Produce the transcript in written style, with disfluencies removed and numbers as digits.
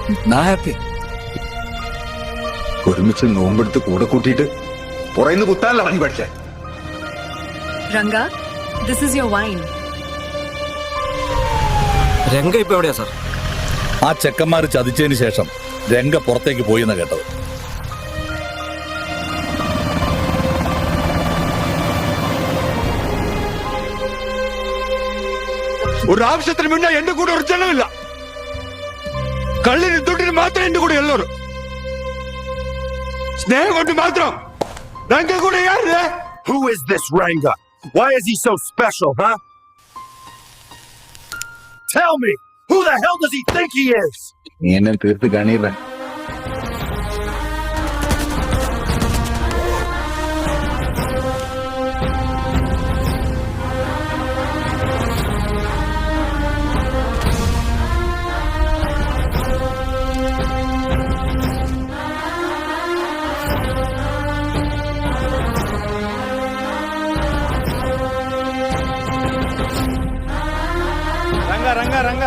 Happy. ഒരുമിച്ച് നോമ്പെടുത്ത് കൂടെ കൂട്ടിയിട്ട് പുറയുന്ന കുത്താനല്ല പറഞ്ഞു പഠിച്ചേ. രംഗ, this is your wine. രംഗ ഇപ്പൊ എവിടെയാ സാർ? ആ ചെക്കന്മാര് ചതിച്ചതിന് ശേഷം രംഗ പുറത്തേക്ക് പോയി എന്ന് കേട്ടത്. ഒരാവശ്യത്തിന് മുന്നേ എന്റെ കൂടെ ഒരു ജനമില്ല. കള്ളിന് തൊട്ടിന് മാത്രം എന്റെ കൂടെ ഉള്ളൂ. സ്നേഹം കൊണ്ട് മാത്രം രംഗ കൂടെ ആര്? Who is this Ranga? Why is he so special, huh? Tell me, who the hell does he think he is? നീ എന്നെ തീർത്ത് കാണീറ. ರಂಗ ರಂಗ ರಂಗ